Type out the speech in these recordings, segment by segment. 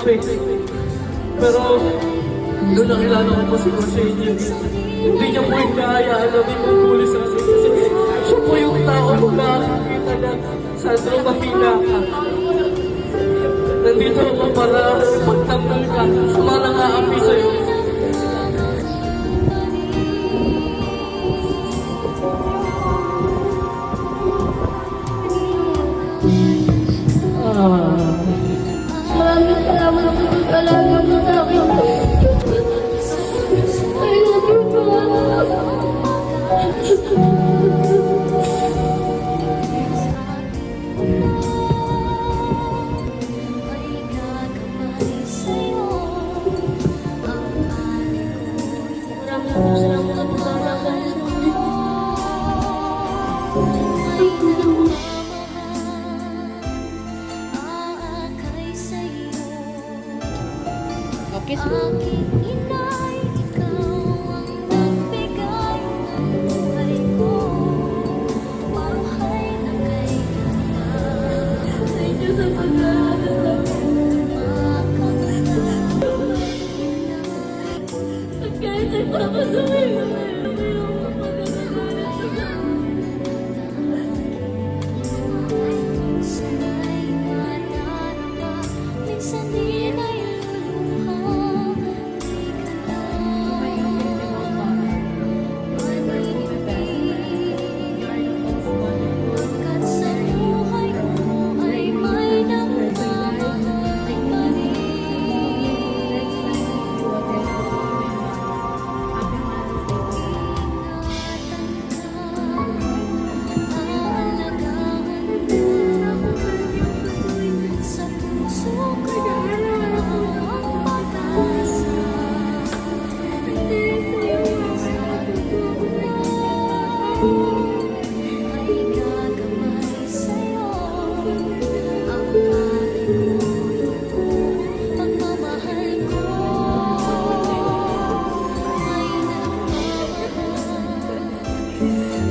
kakampi. Pero, doon nakilala ko po si Rosenio. Hindi niya po ikaya alamin kung huli sa akin. Kasi siya po yung tao na makakita na Sandro Mahina ka. Nandito ako para magtanggal ka sa mga nangaapi sa'yo. Maraming salamat sa pag-alaga mo sa akin. I love you, Mama. Maraming salamat sa pag-alaga mo sa akin. Okay, aking inay, ikaw ang nagbigay ng buhay ko. Buhay na kay ganda. Thank you sa pag-alaga mo. At kahit nagpapasaway ko na yun, mayroong mapag-alaga sa akin. Sana'y nadarama, minsan di na'y luluha. Di ka Pagkat sa buhay ko ay may nagmamahal pa rin. Sa puso ko ang pag-asa. Ay gagamay sa'yo. Ang pagmamahal ko ay nagmamahal.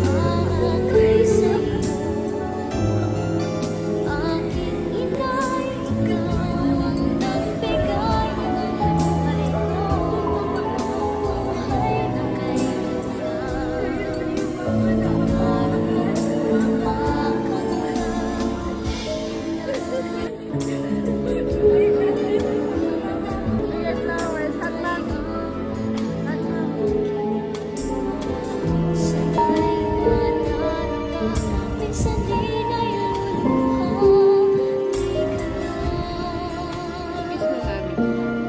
Aakay sa'yo. Aking inay, ikaw ang nagbigay ng buhay ko. Buhay na kay Sana'y nadarama, minsan di na'y luluha. Di ka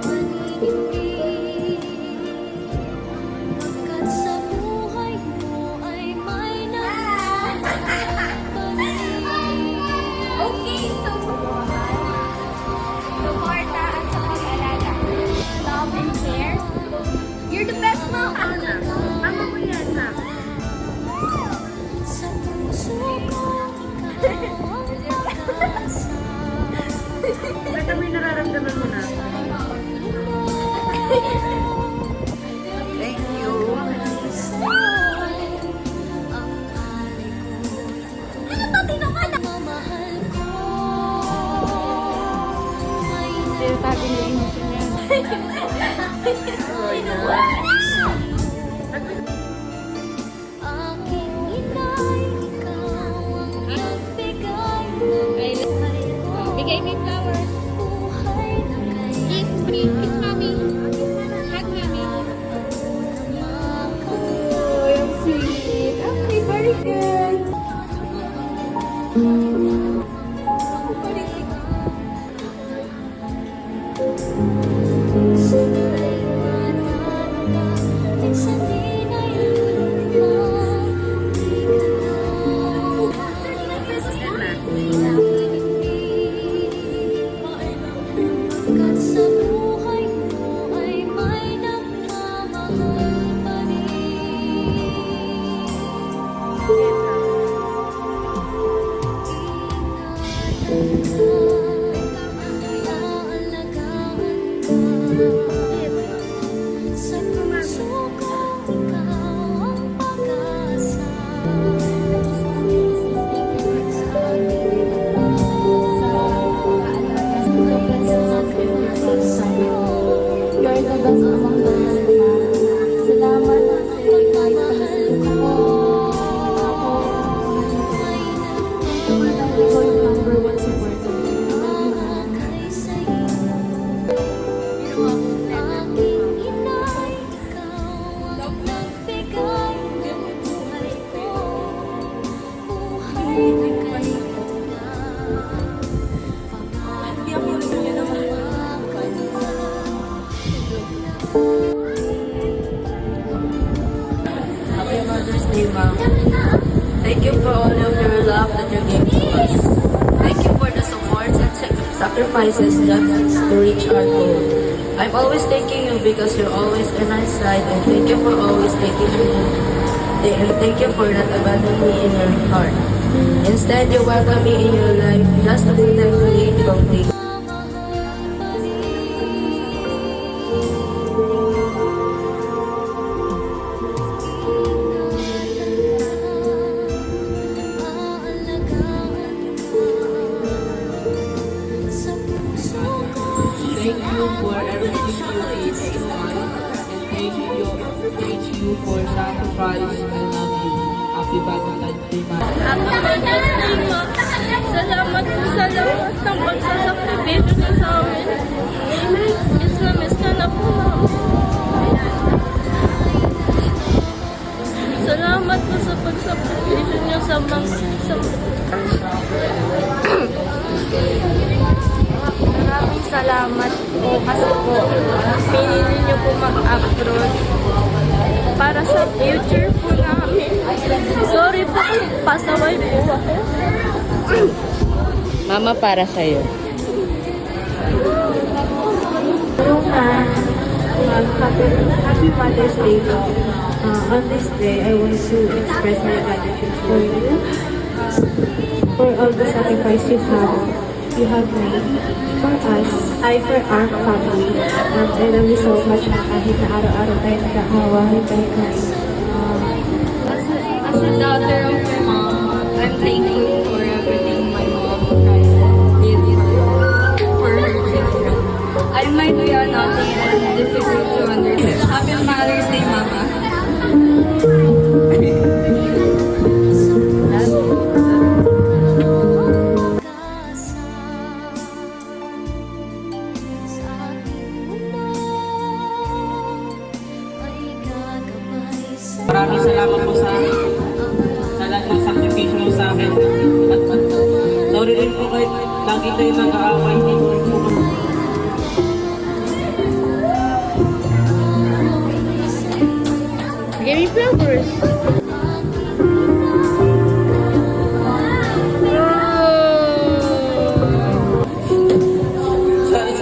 maninindig. Pagkat sa buhay ko ay may nagmamahal pa rin. Okay, so suporta at sa pag-alaga. Love and care. You're the best mom. Mama mo yan, ha? Sa puso ko, ikaw ang pag-asa. Basta may nararamdaman mo na. Thank you. Ang Ano to, tinamada? mamahal ko ay aking inay, ikaw ang nagbigay ng buhay ko. Bigay mo yung flowers. Buhay na kay Kiss me. Kiss mommy. Hug mommy. Oh, yung sweet. Okay, very good. sana'y nadarama, minsan di na'y luluha. Di ka Pagkat sa buhay ko ay may nagmamahal pa rin. you for all of your love that you gave to us. Thank you for the supports and sacrifices just to reach our goal. I'm always thanking you because you're always on our side, and thank you for always taking me. And thank you for not abandoning me in your heart. Instead, you welcome me in your life just to protect me from things. Thank you for everything you did to us. And thank you for sacrifice. I love you. Happy Valentine's Day, Ma. Salamat po sa lahat ng pagsasakripisyo niyo sa amin. Miss na po namin. Salamat po sa pagsakripisyo niyo sa Maraming salamat po kasi po pinili niyo po mag-abroad para sa future po namin. Sorry po kung pasaway po ako. Mama, para sa'yo. Happy Mother's Day po. On this day, I want to express my gratitude for you, for all the sacrifice you have made for us, for our family. I love you so much na kahit na araw-araw tayo nag-aawahin tayo kami. As a daughter of my mom, I'm thankful for everything my mom did for her children. I might be a naughty and difficult to understand. Happy Mother's Day, Mama. Maraming salamat po sa lahat ng sakripisyo mo sa akin. At sorry rin po kahit lagi tayo nag-aaway. Give me flowers.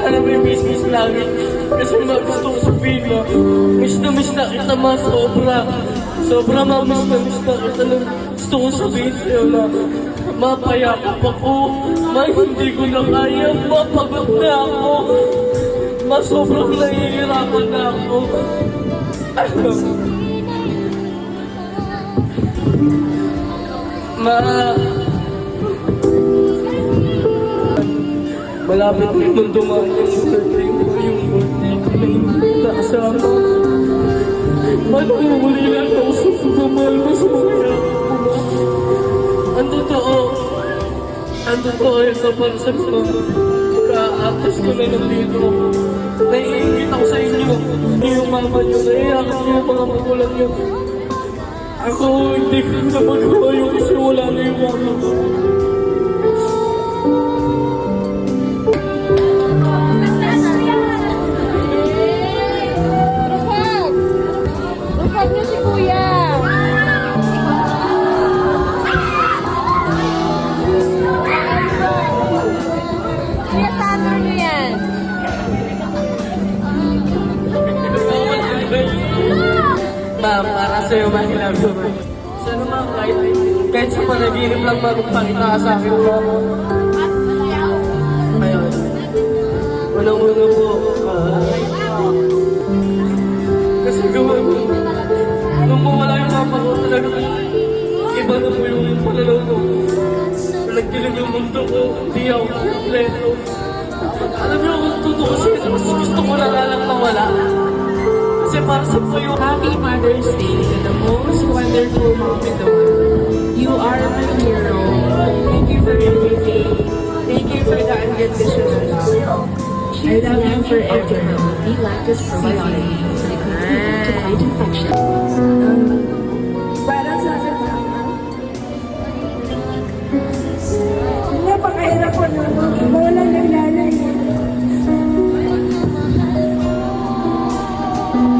Sana may miss lagi. Kasi gusto ko sabihin na miss na kita ma, sobra. Sobra miss na kita na gusto ko sabihin sa'yo na mapayakap ako. Hindi ko na kaya, mapagod na ako. Sobrang nahihirapan na ako. Malapit naman dumaan yung birthday mo, yung birthday ko na hindi kasama. Paano yung muli lang ako sa pagmamahal mo sa mga yaman mo? Ang totoo yung kapansan mo. Kaatas ko na nandito ako. Naiingit ako sa inyo. Hindi yung mama nyo, naiiyak niyo yung mga magulang nyo. Ako hindi ko na magawa yung kasi wala na yung mama ko. Huwag niyo si Kuya. Kuya, saan niyo yan? Ma'am, para sa'yo, ma, I love you, ma'am. Sana ma'am, kahit sa panaginip lang magpakita ka sa akin, ma'am. Ayun. Unang-una po, kasi gawin mo, nung mawala yung mama ko, talaga, iba na po yung panalaw ko. Nagkilig yung mundo ko, hindi ako kompleto. Alam niyo, kung totoo siya, mas gusto ko na lang mawala. Kasi para sa po yung Happy Mother's Day to the most wonderful mom in the world. You are my hero. Thank you for everything. Thank you for the unconditional love. I love you forever. Be like this probiotic to fight infection. Para sa akin, napakahirap po na wala ng nanay.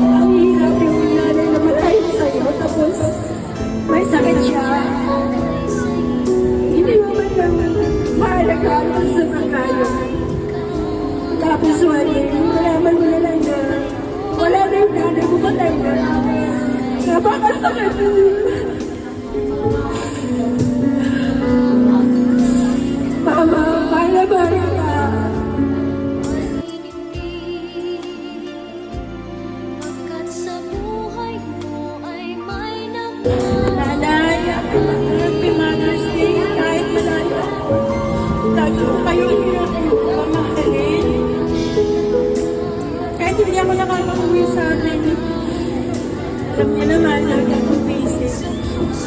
Ang hirap yung nanay na malayo sa'yo, tapos may sakit siya. Mama, mahal na mahal ka. Pagkat sa buhay mo ay may Nanay, happy Mother's Day. Kahit malayo ako, lagi ko kayo pamahalin. Kahit hindi ako nakakauwi sa amin. Alam niyo naman, lagi ako busy.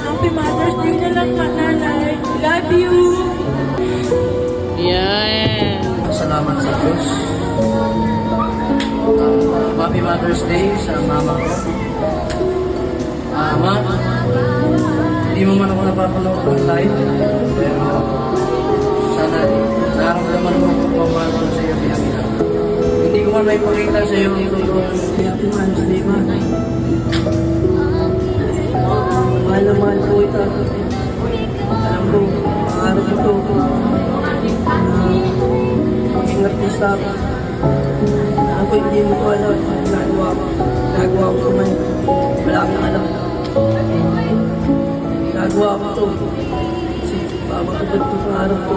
Happy Mother's Day na lang, Nanay. Love you. Yan. Salamat sa Diyos. Happy Mother's Day sa mama ko. Ma, hindi mo man ako napapanood ng live, pero sana nararamdaman mo ang pagmamahal ko sa iyo bilang ina. Hindi ko man maipakita sa iyo ang totoo. Happy Mother's Day, ma. Mahal na mahal ko ito. Alam ko, pangarap ko ito. Maging artista ako. Alam ko, hindi mo ko alam. Nagawa ko man. Wala akong alam. Nagawa ko ito. Kasi papakagad ko pangarap ko.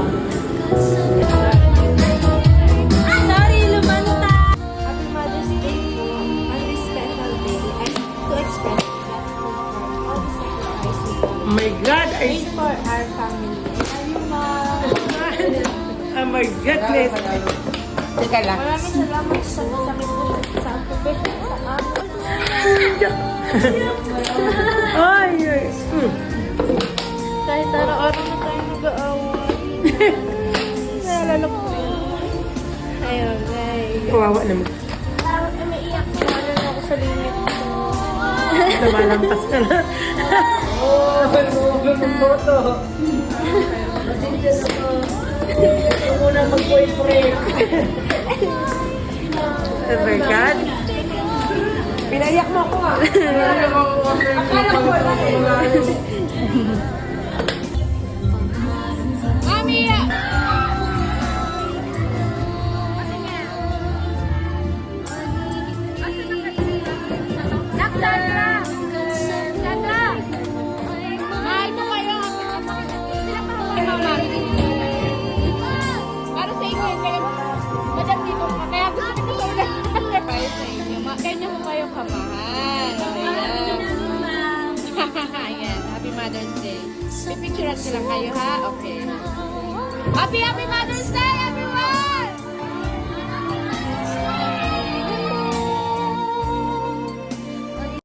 Sorry, lumanta! Happy Mother's Day po. On this special day, to express gratitude for all the sacrifice you Oh my God! made for our family. Love you, Mom. Oh my goodness! Teka lang. Maraming salamat sa sakit mo sa occupation sa amin. Ay! Kahit araw-araw na tayo nag-aaway. Naalala ko yun. Ayun, guys. Kawawa naman. Umiiyak ko. Naalala ako sa limit ko. Lumalampas ka na. Ito muna mag-boyfriend. Oh my God! Pinayak mo ako ah. Para sa inyo, kaya madam dito ka. Kaya gusto ko sa ulit sacrifice sa inyo. Kanya ko kayo kamahal. Ayan. Ayan. Happy Mother's Day. Pipicturean ko lang kayo, ha? Okay. Happy Mother's Day, everyone!